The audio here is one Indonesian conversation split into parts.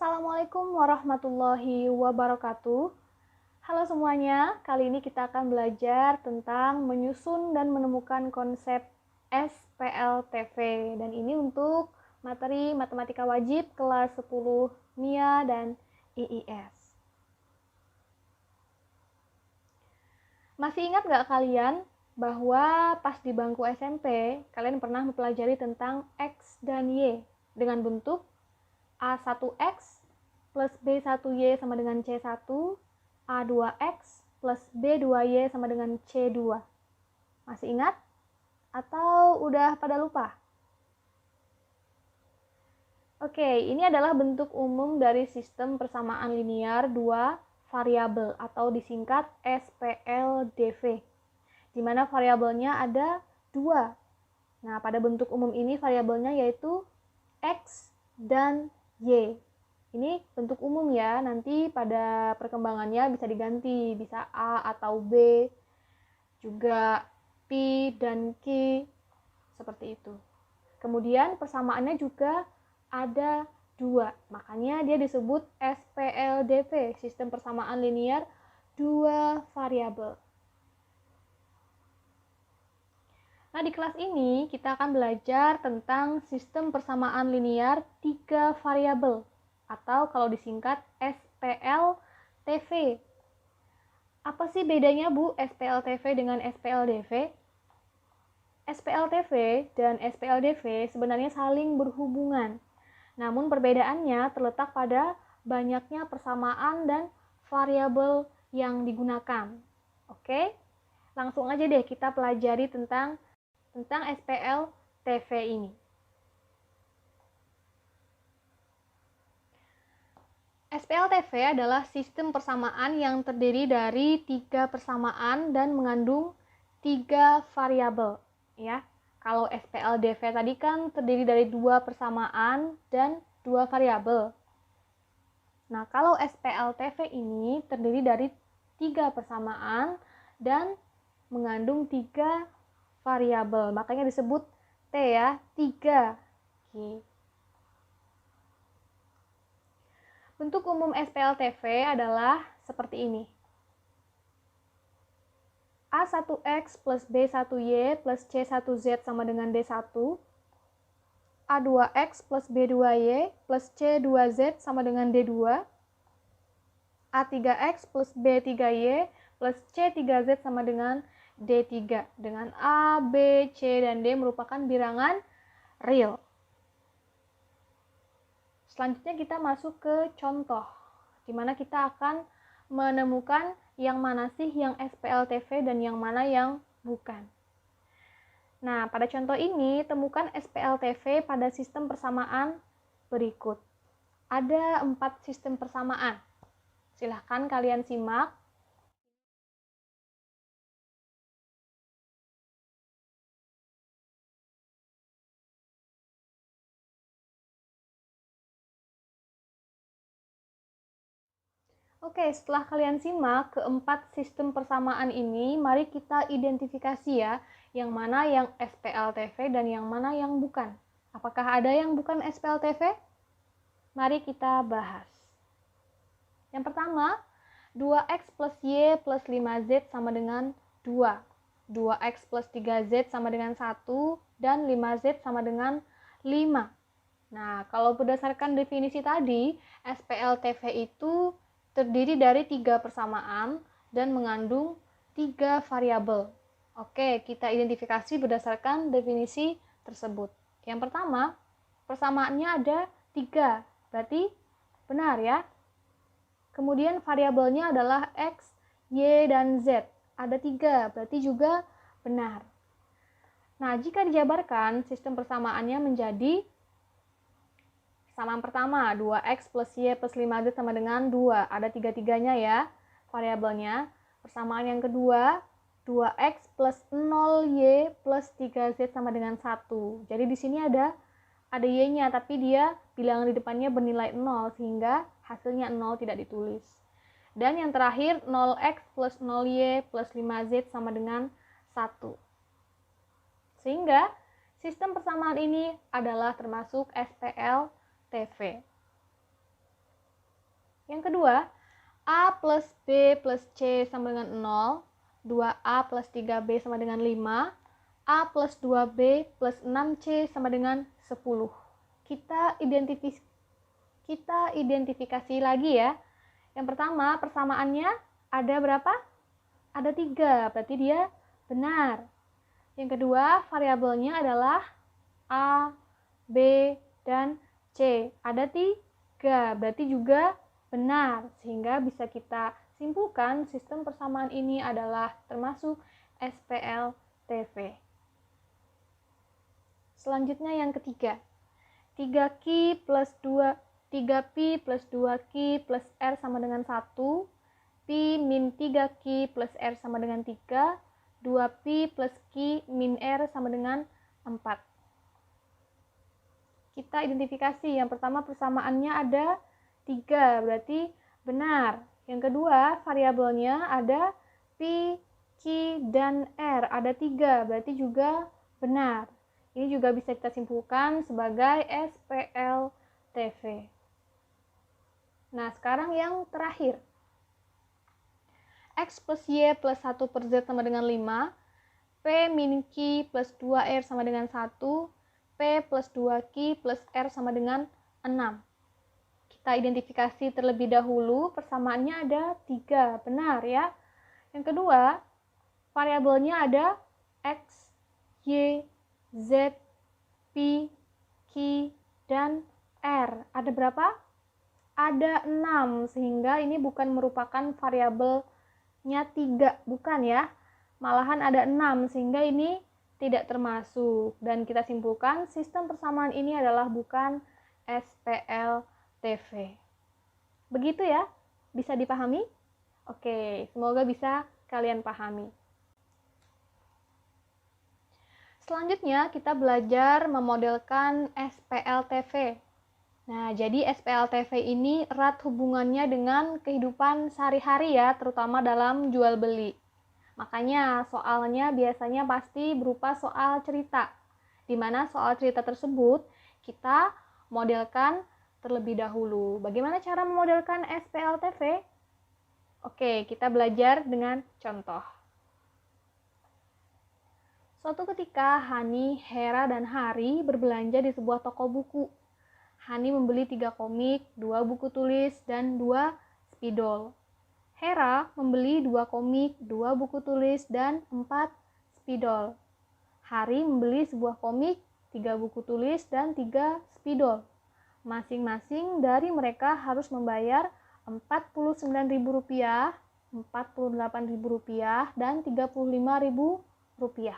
Assalamualaikum warahmatullahi wabarakatuh. Halo semuanya, kali ini kita akan belajar tentang menyusun dan menemukan konsep SPLTV. Dan ini untuk materi matematika wajib kelas 10 MIA dan IIS. Masih ingat nggak kalian bahwa pas di bangku SMP, kalian pernah mempelajari tentang X dan Y dengan bentuk A1X plus B1Y sama dengan C1, A2X plus B2Y sama dengan C2. Masih ingat? Atau udah pada lupa? Oke, ini adalah bentuk umum dari sistem persamaan linear dua variabel atau disingkat SPLDV, di mana variabelnya ada dua. Nah, pada bentuk umum ini variabelnya yaitu X dan Y. Ini bentuk umum ya, nanti pada perkembangannya bisa diganti, bisa A atau B, juga P dan Q, seperti itu. Kemudian persamaannya juga ada dua, makanya dia disebut SPLDV, sistem persamaan linear dua variabel. Nah, di kelas ini kita akan belajar tentang sistem persamaan linear tiga variabel atau kalau disingkat SPLTV. Apa sih bedanya Bu SPLTV dengan SPLDV? SPLTV dan SPLDV sebenarnya saling berhubungan. Namun perbedaannya terletak pada banyaknya persamaan dan variabel yang digunakan. Oke? Langsung aja deh kita pelajari tentang SPLTV ini. SPLTV adalah sistem persamaan yang terdiri dari tiga persamaan dan mengandung tiga variabel. Ya, kalau SPLDV tadi kan terdiri dari dua persamaan dan dua variabel. Nah, kalau SPLTV ini terdiri dari tiga persamaan dan mengandung tiga variabel, makanya disebut T ya, 3. Oke. Bentuk umum SPLTV adalah seperti ini. A1X plus B1Y plus C1Z sama dengan D1. A2X plus B2Y plus C2Z sama dengan D2. A3X plus B3Y plus C3Z sama dengan D3, dengan A, B, C, dan D merupakan bilangan real. Selanjutnya kita masuk ke contoh, di mana kita akan menemukan yang mana sih yang SPLTV dan yang mana yang bukan. Nah, pada contoh ini, temukan SPLTV pada sistem persamaan berikut. Ada 4 sistem persamaan. Silahkan kalian simak. Oke, setelah kalian simak keempat sistem persamaan ini, mari kita identifikasi ya, yang mana yang SPLTV dan yang mana yang bukan. Apakah ada yang bukan SPLTV? Mari kita bahas. Yang pertama, 2x plus y plus 5z sama dengan 2. 2x plus 3z sama dengan 1, dan 5z sama dengan 5. Nah, kalau berdasarkan definisi tadi, SPLTV itu terdiri dari tiga persamaan dan mengandung tiga variabel. Oke, kita identifikasi berdasarkan definisi tersebut. Yang pertama, persamaannya ada 3, berarti benar ya. Kemudian variabelnya adalah X, Y, dan Z. Ada 3, berarti juga benar. Nah, jika dijabarkan, sistem persamaannya menjadi persamaan pertama, 2x plus y plus 5z sama dengan 2. Ada tiga-tiganya ya variabelnya. Persamaan yang kedua, 2x plus 0y plus 3z sama dengan 1. Jadi di sini ada y-nya, tapi dia bilangan di depannya bernilai 0, sehingga hasilnya 0 tidak ditulis. Dan yang terakhir, 0x plus 0y plus 5z sama dengan 1. Sehingga sistem persamaan ini adalah termasuk SPLTV. Yang kedua, A plus B plus C sama dengan 0, 2A plus 3B sama dengan 5, A plus 2B plus 6C sama dengan 10. Kita identifikasi lagi ya. Yang pertama, persamaannya ada berapa? Ada 3, berarti dia benar. Yang kedua, variabelnya adalah A, B, dan C. Ada 3, berarti juga benar. Sehingga bisa kita simpulkan sistem persamaan ini adalah termasuk SPLTV. Selanjutnya yang ketiga. 3Q plus 3Pi plus 2Q plus R sama dengan 1. Pi min 3Q plus R sama dengan 3. 2Pi plus Q min R sama dengan 4. Kita identifikasi. Yang pertama persamaannya ada 3, berarti benar. Yang kedua variabelnya ada Pi, Q, dan R. Ada 3, berarti juga benar. Ini juga bisa kita simpulkan sebagai SPLTV. Nah, sekarang yang terakhir. X plus Y plus 1 per Z sama dengan 5. P min Q plus 2R sama dengan 1. P plus 2Q plus R sama dengan 6. Kita identifikasi terlebih dahulu. Persamaannya ada 3. Benar ya. Yang kedua, variabelnya ada X, Y, Z, P, Q, dan R. Ada berapa? Ada 6, sehingga ini bukan merupakan variabelnya 3, bukan ya. Malahan ada 6, sehingga ini tidak termasuk. Dan kita simpulkan sistem persamaan ini adalah bukan SPLTV. Begitu ya? Bisa dipahami? Oke, semoga bisa kalian pahami. Selanjutnya kita belajar memodelkan SPLTV. Nah, jadi SPLTV ini erat hubungannya dengan kehidupan sehari-hari ya, terutama dalam jual beli. Makanya soalnya biasanya pasti berupa soal cerita, di mana soal cerita tersebut kita modelkan terlebih dahulu. Bagaimana cara memodelkan SPLTV? Oke, kita belajar dengan contoh. Suatu ketika Hani, Hera, dan Hari berbelanja di sebuah toko buku. Hani membeli 3 komik, 2 buku tulis, dan 2 spidol. Hera membeli 2 komik, 2 buku tulis, dan 4 spidol. Hari membeli sebuah komik, 3 buku tulis, dan 3 spidol. Masing-masing dari mereka harus membayar Rp49.000, Rp48.000, dan Rp35.000.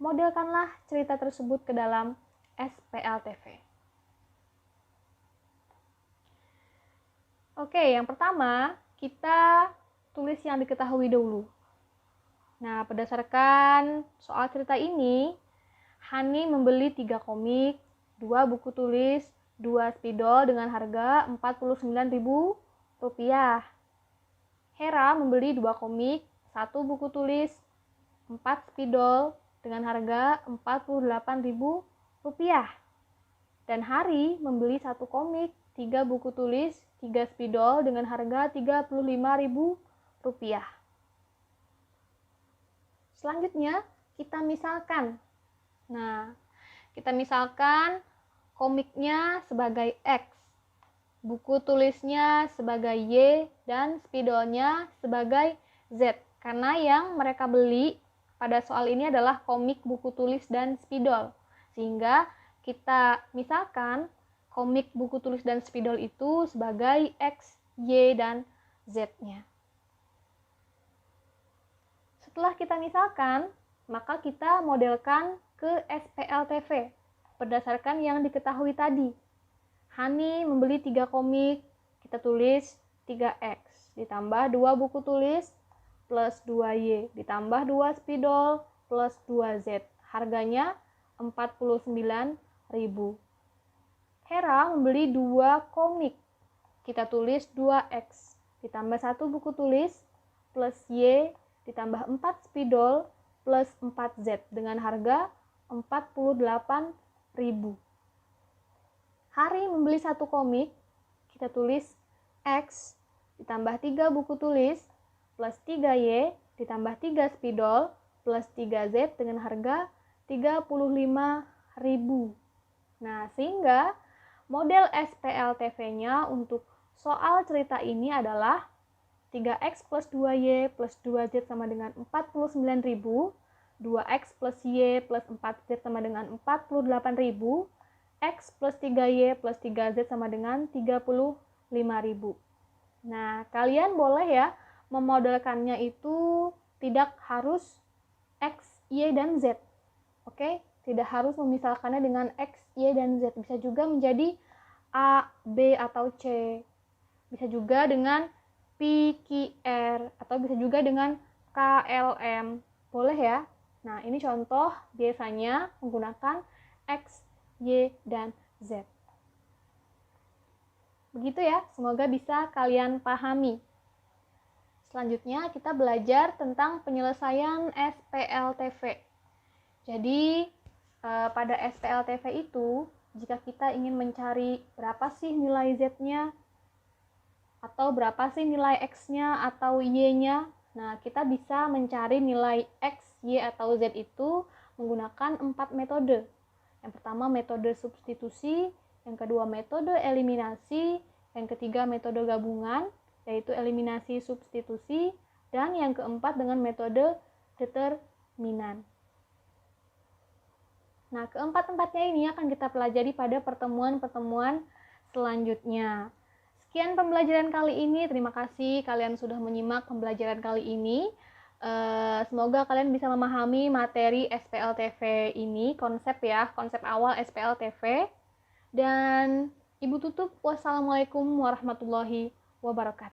Modelkanlah cerita tersebut ke dalam SPLTV. Oke, yang pertama kita tulis yang diketahui dulu. Nah, berdasarkan soal cerita ini, Hani membeli 3 komik, 2 buku tulis, 2 spidol dengan harga Rp49.000. Hera membeli 2 komik, 1 buku tulis, 4 spidol dengan harga Rp48.000. Dan Hari membeli 1 komik, 3 buku tulis, 3 spidol dengan harga Rp35.000. Selanjutnya, kita misalkan. Nah, kita misalkan komiknya sebagai X, buku tulisnya sebagai Y, dan spidolnya sebagai Z. Karena yang mereka beli pada soal ini adalah komik, buku tulis, dan spidol. Sehingga kita misalkan komik, buku tulis, dan spidol itu sebagai X, Y, dan Z-nya. Setelah kita misalkan, maka kita modelkan ke SPLTV berdasarkan yang diketahui tadi. Hani membeli 3 komik, kita tulis 3X, ditambah 2 buku tulis, plus 2Y, ditambah 2 spidol, plus 2Z. Harganya Rp49.000. Hera membeli 2 komik. Kita tulis 2X, ditambah 1 buku tulis, plus Y, ditambah 4 spidol, plus 4Z dengan harga Rp48.000. Hari membeli 1 komik. Kita tulis X ditambah 3 buku tulis plus 3Y ditambah 3 spidol plus 3Z dengan harga 35.000. Nah, sehingga model SPLTV-nya untuk soal cerita ini adalah 3X plus 2Y plus 2Z sama dengan 49.000, 2X plus Y plus 4Z sama dengan 48.000, X plus 3Y plus 3Z sama dengan 35.000. Nah, kalian boleh ya memodelkannya itu tidak harus X, Y, dan Z. Oke? Tidak harus memisalkannya dengan X, Y, dan Z. Bisa juga menjadi A, B, atau C. Bisa juga dengan P, Q, R, atau bisa juga dengan K, L, M. Boleh ya? Nah, ini contoh biasanya menggunakan X, Y, dan Z. Begitu ya, semoga bisa kalian pahami. Selanjutnya kita belajar tentang penyelesaian SPLTV. Jadi, pada SPLTV itu, jika kita ingin mencari berapa sih nilai Z-nya, atau berapa sih nilai X-nya atau Y-nya, nah kita bisa mencari nilai X, Y, atau Z itu menggunakan 4 metode. Yang pertama metode substitusi, yang kedua metode eliminasi, yang ketiga metode gabungan, yaitu eliminasi substitusi, dan yang keempat dengan metode determinan. Nah, keempat-empatnya ini akan kita pelajari pada pertemuan-pertemuan selanjutnya. Sekian pembelajaran kali ini. Terima kasih kalian sudah menyimak pembelajaran kali ini. Semoga kalian bisa memahami materi SPLTV ini, konsep awal SPLTV. Dan Ibu tutup, wassalamualaikum warahmatullahi wabarakatuh.